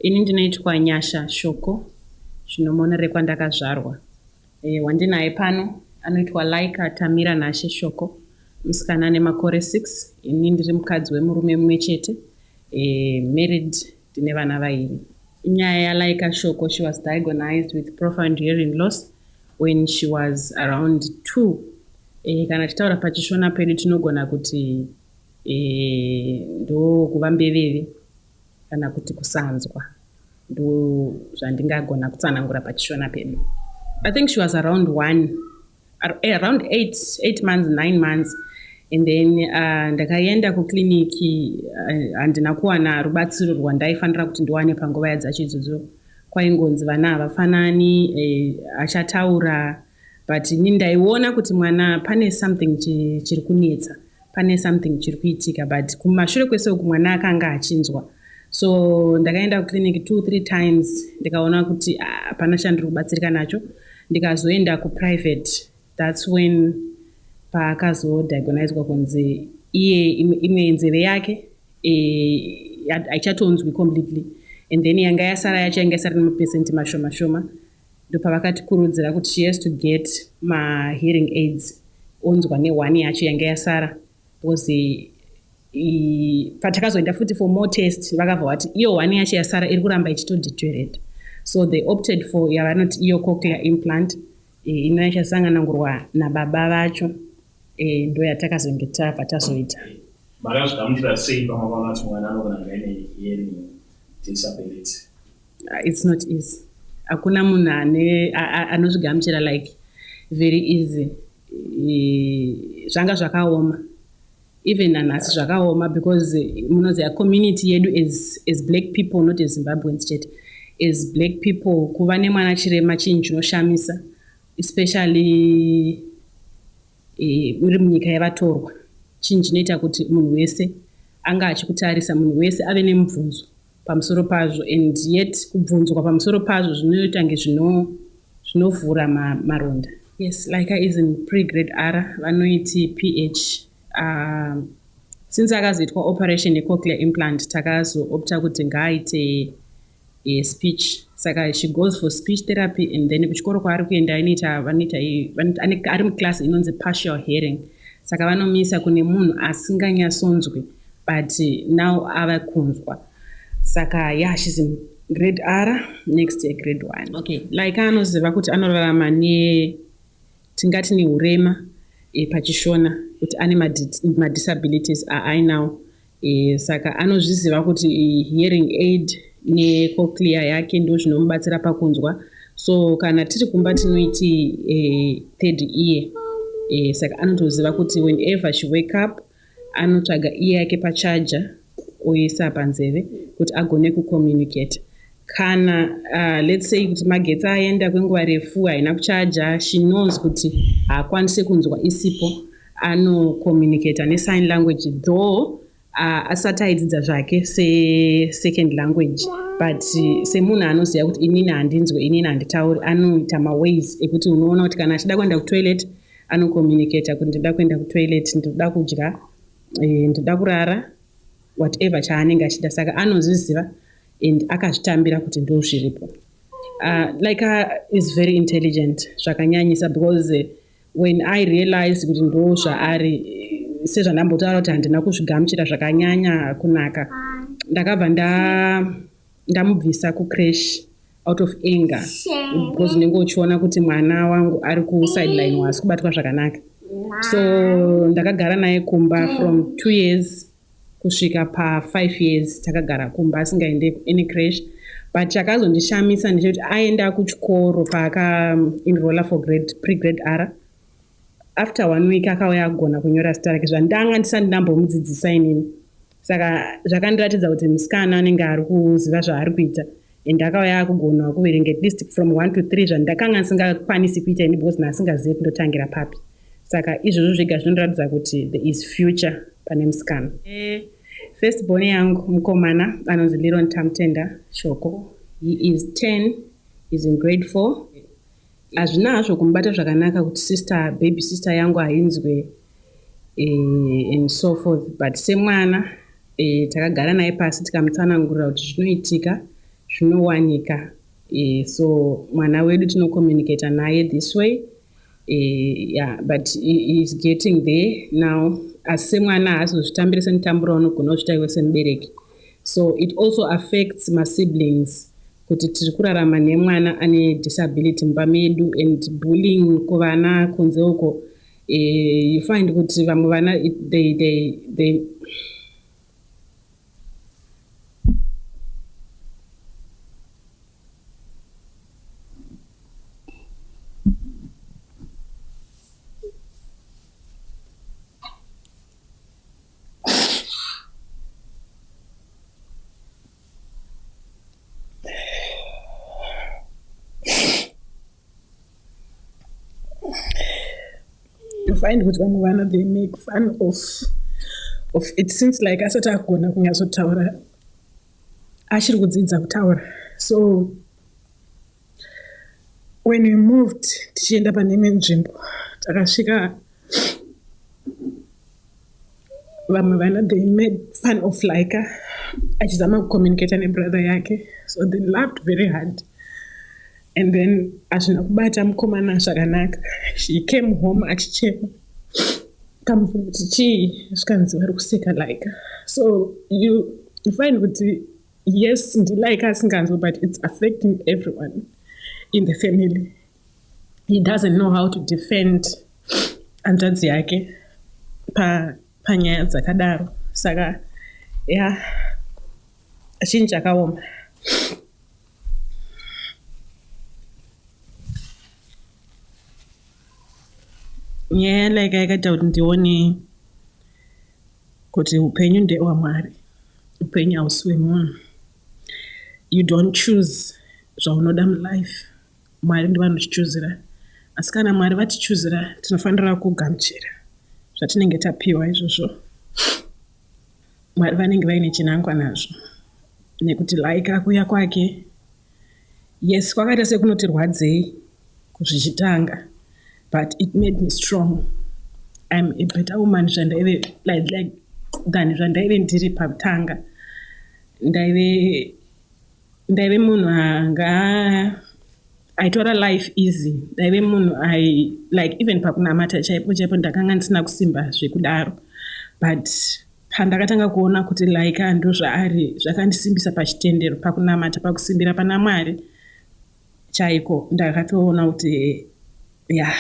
Ini ndinoitwa Nyasha Shoko, zvinomona rekwandakazvarwa. Wandinaye pano anoitwa Laika Tamira Nashe Shoko, musikana ane makore 6. Ini ndiri mukadzi wemurume mumwe chete, married, ndine vana vaviri. Nyaya yaLaika Shoko, she was diagnosed with profound hearing loss when she was around 2. Kana titaura pachishona pedu tinogona kuti ndo kuva mbeveve kana kuti kusanzwa. Ndo zvandingagona kutsanangura pachishona pedu. I think she was around 8 months, 9 months. And then ndakaenda kukliniki, handina kuwana rubatsiro rwandaifanira kuti ndiwane panguva yadzacho idzodzo. Kwaingonzi vana havafanani, achataura, but ini ndaiona kuti mwana pane something chiri kunetsa, pane something chiri kuitika, but kumashure kwese uku mwana akanga achinzwa. So ndakaenda kukliniki 2-3 times, ndikaona kuti hapana chandiri kubatsirika nacho. Ndikazoenda kuprivate, that's when paakazodiagnoizwa kunzi iye imwe nzeve yake haichatonzwi completely, and then yanga yasara yacho yanga yasara nemapesenti mashoma shoma. Ndopavakatikurudzira kuti she has to get hearing aids, onzwa ne1 yacho yanga yasara, because patakazoenda futi for more test vakabva vati iyo 1 yacho yasara iri kuramba ichitodeteriorate. So they opted for yavanoti iyo cochlear implant, inoyachasanganaangurwa nababa vacho. Ndo yatakazonge tabva tazoita. It's not easy. Hakuna munhu anozvigamuchira like very easy. Zvanga zvakaoma. Even nanhasi zvakaoma, because munoziva community yedu as black people, not as Zimbabweans chete. As black people, kuva nemwana chirema chinhu chinoshamisa, especially uri munyika yavatorwa. Chinhu chinoita kuti munhu wese anga achikutarisa, munhu wese ave nemubvunzo pamusoro pazvo, and yet kubvunzwa pamusoro pazvo zvinoita kunge zvinovhura maronda. Yes, Laika is in pre-grade R, vanoiti PH. Since akazoitwa operation yecochlear implant, takazoopta kuti ngaaite speech. Saka she goes for speech therapy, and then kuchikoro kwaari kuenda ari muclass inonzi partial hearing. Saka vanomisa kune munhu asinganyatsonzwi, but now ava kunzwa. Saka she's in grade R, next year grade 1. Okay, like anoziva kuti anorarama tingati nehurema pachishona, kuti ane madisabilities ainawo. Saka anozviziva kuti hearing aid necochlear yake ndo zvinomubatsira pakunzwa. So kana tiri kumba tinoiti 3rd ear, saka anotoziva kuti whenever she wake up, anotsvaga ear yake pachaja oisa panzeve kuti agone kucommunicate. Kana let's say kuti magetsi aenda kwenguva refu haina kuchaja, she knows kuti haakwanisi kunzwa isipo, anocommunicate nesign language, though asati aidzidza zvake second language, but semunhu anoziva kuti inini handinzwe, inini handitauri, anoita maways ekuti unoona kuti kana achida kuenda kutoilet anocommunicate kuti ndinoda kuenda kutoilet, ndinoda kudya, ndinoda kurara, whatever chaanenge achida. Saka anozviziva and akazvitambira kuti ndo zviripo. Laika is very intelligent zvakanyanyisa, because when I realized kuti ndo zvaari, sezvandambotaura kuti handina kuzvigamuchira zvakanyanya kunaka, ndakabva ndamubvisa kucrash out of anger, because unenge uchiona kuti mwana wangu ari kusideline wasi kubatwa zvakanaka. So ndakagara naye kumba from 2 years kusvika pa5 years takagara kumba asingaende any crash. But chakazondishamisa ndechekuti aenda kuchikoro paakaenrolla for pre-grade R. After 1 week akauya agona kunyora zita rake, zvandanga ndisati ndambomudzidzisa inini. Saka zvakandiratidza kuti musikana anenge ari kuziva zvaari kuita, and akauya akugona kuverenga at least from 1 to 3 zvandakanga ndisingakwanisi kuita ini, because nasingazivi kundotangira papi. Saka izvozvo zvega zvinoratidza kuti there is future pane musikana. First born yangu mukomana anonzi Liron Tamtenda Shoko. He is 10, is in grade 4. Hazvina hazvo kumubata zvakanaka kuti baby sister yangu hainzwe and so forth, but semwana takagara naye pasi tikamutsanangurira kuti zvinoitika zvinowanika. So mwana wedu tinokommunicata naye this way. Yeah, but he is getting there now. Asi semwana haazozvitambire semutamburo unogona kuzvita iwe semubereki. So it also affects my siblings kuti tiri kurarama nemwana ane disability mumba medu, and bullying kuvana kunze uko. You find kuti vamwe vana they find kuti vamwe vana they make fun of it since like asati agona kunyatsotaura achiri kudzidza kutaura. So when we moved tichienda pane imwe nzvimbo takasvika vamwe vana they made fun of Laika achizama kucommunicata nebrother yake, so they laughed very hard. And then hazvina kubata mukomana zvakanaka. She came home achichema kamubvunza kuti chii, zvikanzi vari kuseka Laika. So you find kuti yes ndiLaika asinganzwa, but it's affecting everyone in the family. He doesn't know how to defend hanzvadzi yake panyaya dzakadaro. Saka yeah, chinhu chakaoma. Nyaya Laika yakaita kuti ndione kuti upenyu ndehwaMwari, upenyu hausi hwemunhu. You don't choose zvaunoda mulife, Mwari ndiye anotichuzira. Asi kana Mwari vatichuzira tinofanira kugamuchira zvatinenge tapiwa izvozvo. Mwari vanenge vaine chinangwa nazvo, nekuti Laika kuuya kwake, yes kwakaita sekunotirwadzei kuzvichitanga, but it made me strong. I'm a better woman zvandaive like than zvandaive ndiri pakutanga. Ndaive munhu anga aitora life easy. Ndaive munhu like even pakunamata chaipo ndakanga ndisina kusimba zvekudaro, but pandakatanga kuona kuti Laika ndo zvaari zvakandisimbisa pachitendero, pakunamata, pakusimbira pana Mwari chaiko, ndakatoona kuti yeah,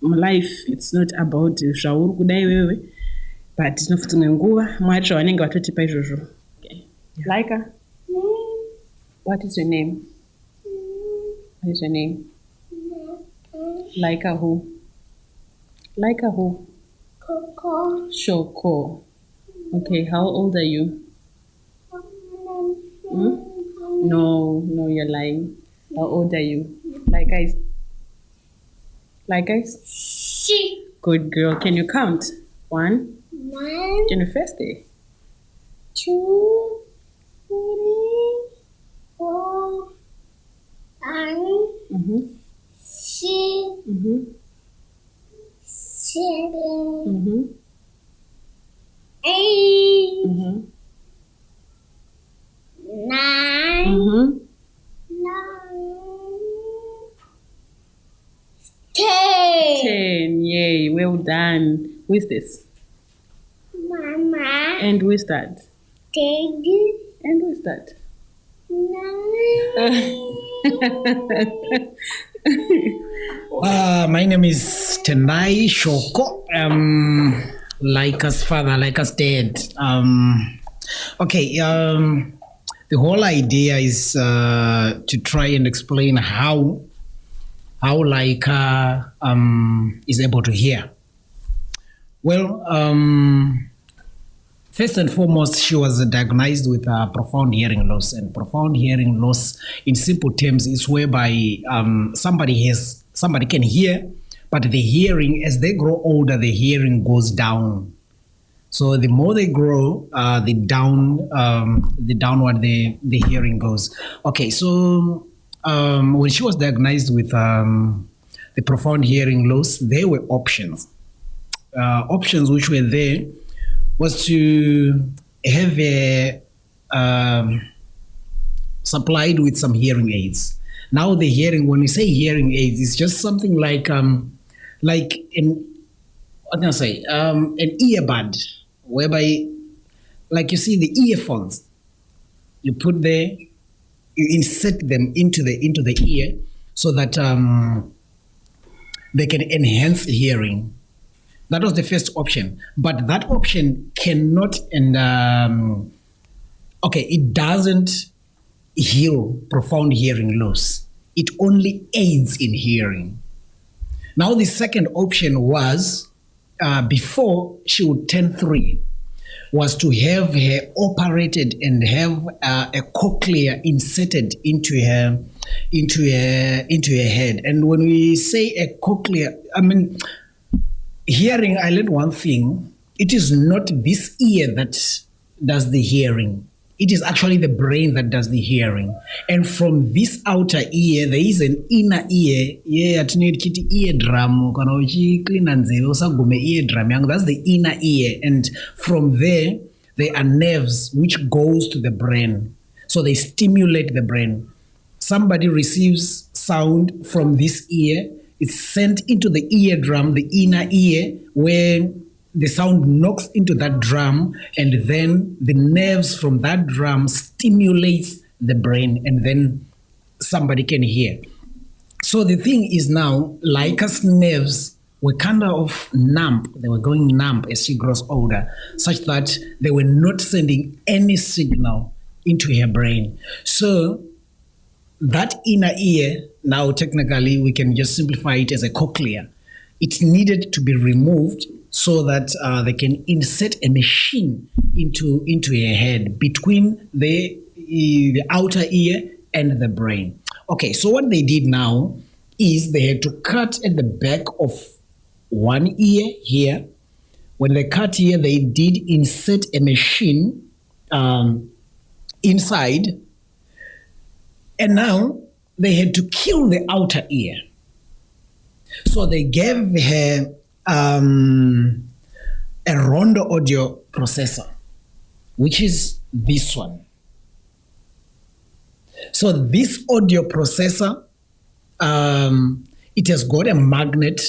life it's not about zvauri kuda iwewe, but inofuti nguva Mwari zvavanenge vatotipa izvozvo. Okay. Yeah. Laika, what is your name? What is your name? Laika who? Laika who? Shoko. Okay, how old are you? No, you're lying. How old are you? Laika is? She. Good girl. Can you count? 1. 1. Can you first day? 2, 3, 4, 5, 6, 7, 8, 9, 10. Yay, well done. Who is this? Mama. And who is that? Daddy. And who is that? 9. My name is Tendai Shoko. Laika's father, Laika's dad. The whole idea is to try and explain how Laika is able to hear. Well, first and foremost, she was diagnosed with profound hearing loss. And profound hearing loss, in simple terms, is whereby somebody can hear, but the hearing, as they grow older, the hearing goes down. So the more they grow, the downward the hearing goes. Okay, so when she was diagnosed with the profound hearing loss, there were options. Options which were there was to have supplied with some hearing aids. Now the hearing, when we say hearing aids, it's just something like an earbud, whereby, like you see the earphones, you put there, you insert them into the ear so that they can enhance hearing. That was the first option, but that option cannot it doesn't heal profound hearing loss. It only aids in hearing. Now the second option was, before she would turn 3, was to have her operated and have a cochlea inserted into her head. And when we say a cochlea, I mean, hearing, I learned one thing. It is not this ear that does the hearing. It is actually the brain that does the hearing. And from this outer ear, there is an inner ear. Eardrum. That's the inner ear. And from there are nerves which goes to the brain. So they stimulate the brain. Somebody receives sound from this ear. It's sent into the eardrum, the inner ear, where the sound knocks into that drum, and then the nerves from that drum stimulates the brain, and then somebody can hear. So the thing is now, Laika's nerves were kind of numb. They were going numb as she grows older, such that they were not sending any signal into her brain. So that inner ear, now technically we can just simplify it as a cochlea. It needed to be removed so that they can insert a machine into her head between the outer ear and the brain. Okay, so what they did now is they had to cut at the back of one ear here. When they cut here, they did insert a machine inside, and now they had to kill the outer ear. So they gave her a Rondo audio processor, which is this one. So this audio processor, it has got a magnet.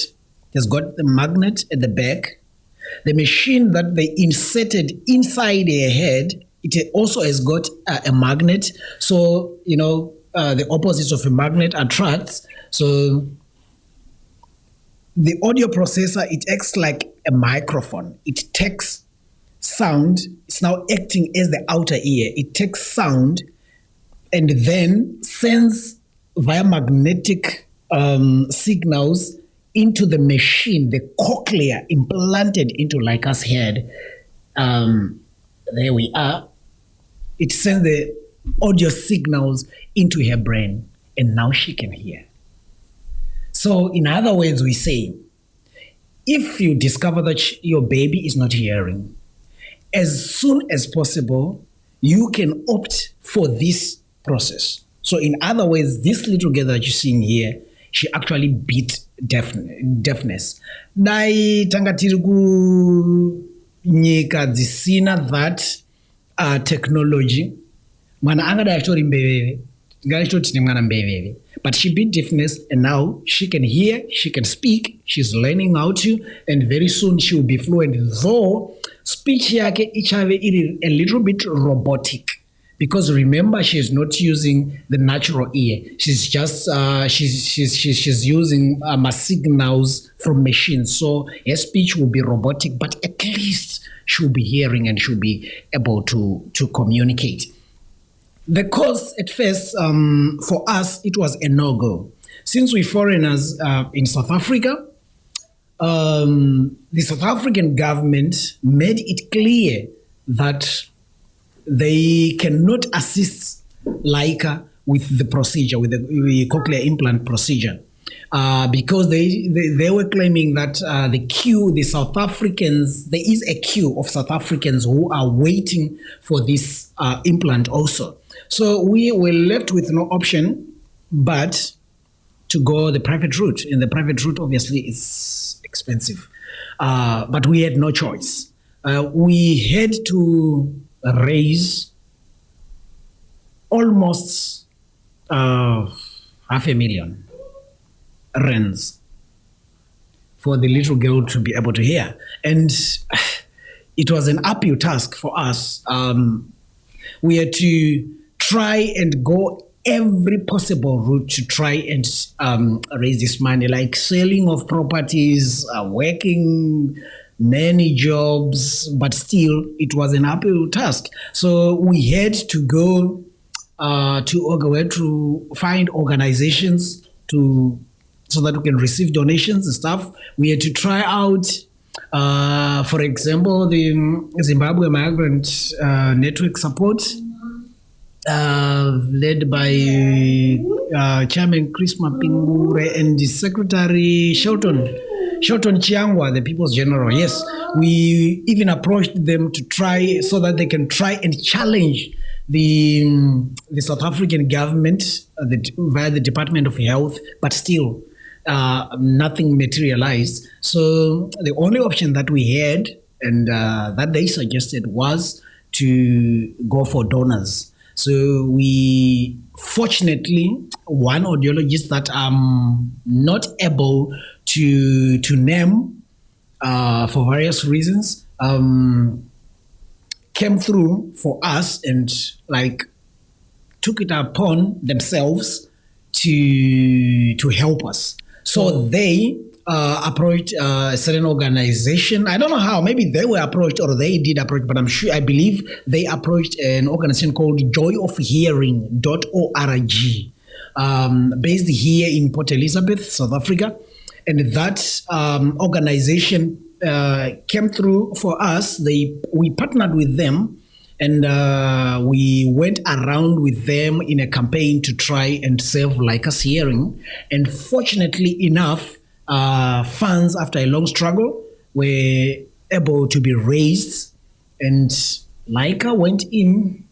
It has got the magnet at the back. The machine that they inserted inside her head, it also has got a magnet. So, the opposite of a magnet attracts. So the audio processor, it acts like a microphone. It takes sound. It's now acting as the outer ear. It takes sound and then sends via magnetic signals into the machine, the cochlea implanted into Laika's head. There we are. It sends the audio signals into her brain, and now she can hear. So in other words, we say, if you discover that your baby is not hearing, as soon as possible, you can opt for this process. So in other words, this little girl that you're seeing here, she actually beat deafness. Dai tanga tiri ku nyika dzisina that technology, mwana angada achitori mbeveve, ngachitoti ni mwana mbeveve. But she beat deafness, and now she can hear, she can speak, she's learning how to, and very soon she will be fluent. Though speech yake ichave iri a little bit robotic, because remember, she is not using the natural ear. She's just she's using signals from machines. So her speech will be robotic, but at least she'll be hearing and she'll be able to communicate. The cause at first, for us, it was a no-go. Since we foreigners in South Africa, the South African government made it clear that they cannot assist Laika with the procedure, with the cochlear implant procedure, because they were claiming that the South Africans, there is a queue of South Africans who are waiting for this implant also. So we were left with no option but to go the private route. And the private route obviously is expensive. But we had no choice. We had to raise almost R500,000 for the little girl to be able to hear. And it was an uphill task for us. We had to try and go every possible route to try and raise this money, like selling of properties, working many jobs, but still it was an uphill task. So we had to go to find organizations so that we can receive donations and stuff. We had to try out, for example, the Zimbabwe Migrant Network Support, led by Chairman Chris Mapingure and the Secretary Shelton Chiangwa, the People's General. Yes, we even approached them to try so that they can try and challenge the South African government via the Department of Health, but still nothing materialized. So the only option that we had and that they suggested was to go for donors. So we, fortunately, one audiologist that I'm not able to name for various reasons came through for us and took it upon themselves to help us. So they approached a certain organization. I don't know how, maybe they were approached or they did approach, but I believe they approached an organization called joyofhearing.org, based here in Port Elizabeth, South Africa. And that organization came through for us. We partnered with them and we went around with them in a campaign to try and save Laika's hearing. And fortunately enough, funds, after a long struggle, were able to be raised, and Laika went in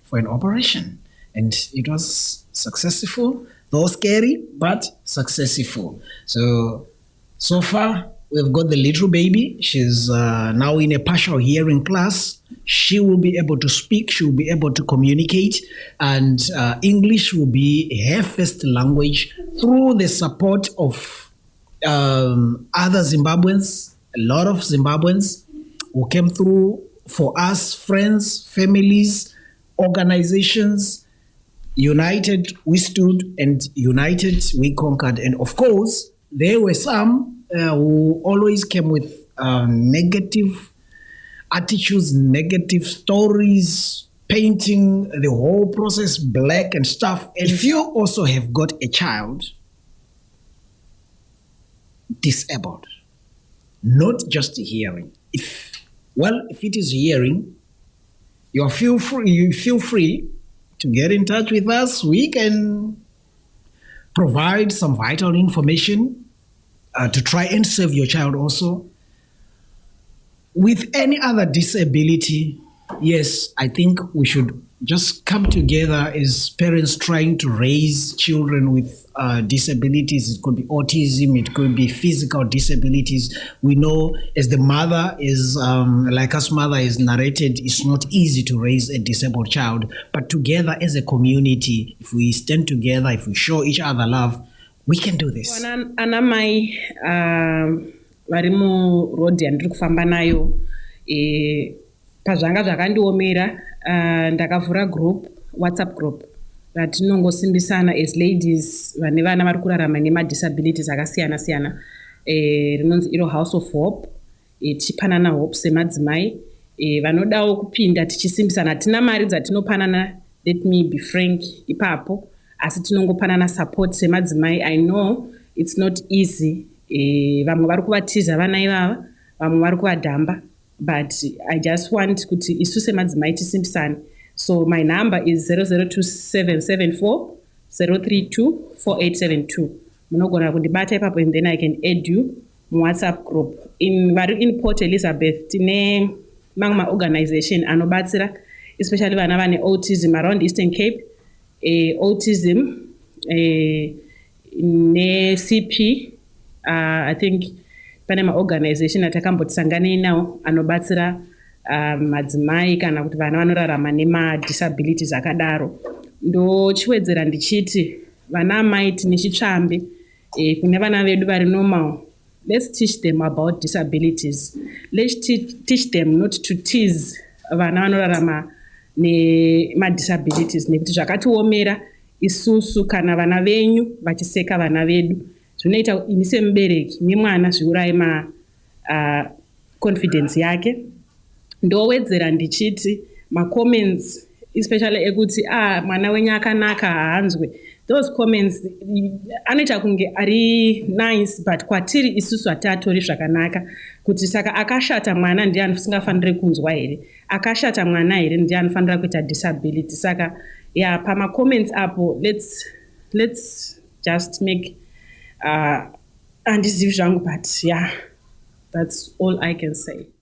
for an operation, and it was successful, though scary, but successful. So far, we've got the little baby. She's now in a partial hearing class. She will be able to speak, she will be able to communicate, and English will be her first language through the support of other Zimbabweans, a lot of Zimbabweans who came through for us, friends, families, organizations. United we stood, and united we conquered. And of course, there were some who always came with negative attitudes, negative stories, painting the whole process black and stuff. And if you also have got a child disabled, not just hearing. If it is hearing, you feel free to get in touch with us. We can provide some vital information to try and save your child also. With any other disability, yes, I think we should just come together as parents trying to raise children with disabilities. It could be autism, it could be physical disabilities. We know, as the mother is, Laika's mother is narrated, it's not easy to raise a disabled child. But together as a community, if we stand together, if we show each other love, we can do this. Anamai vari muroad yandiri kufamba nayo, pazvanga zvakandiomera ndakavhura WhatsApp group ratinongosimbisana as ladies vane vana vari kurarama nemadisabilities akasiyana siyana, rinonzi iro House of Hope, tichipanana hope semadzimai vanodawo kupinda tichisimbisana. Hatina mari dzatinopanana, let me be frank, ipapo, asi tinongopanana support semadzimai. I know it's not easy, vamwe vari kuvatiza vana ivava, vamwe vari kuvadhamba, but I just want kuti isu semadzimai tisimbisane. So my number is 002774 032 4872. Munogona kundibata ipapo, and then I can add you WhatsApp group. In Port Elizabeth, tine mamwe organization anobatsira, especially vana vane autism around Eastern Cape, autism, ne CP, I think pane organization atakambotisanganei nawo anobatsira madzimai kana kuti vana vanorarama nemadisabilities akadaro. ndochiwedzera ndichiti vana amai tine chitsvambe kune vana vedu vari normal. Let's teach them about disabilities. Let's teach them not to tease vana vanorarama nemadisabilities nekuti zvakatiomera isusu kana vana venyu vachiseka vana vedu zvinoita ini semubereki nemwana zviurai confidence yake. Ndowedzera ndichiti comments especially ekuti mwana wenyu akanaka haanzwe, those comments anoita kunge ari nice but kwatiri isusu hatatori zvakanaka, kuti saka akashata mwana ndiye anofanira kunzwa here, akashata mwana here ndiye anofanira kuita disability. Saka comments apo let's just make handizivi zvangu but that's all I can say.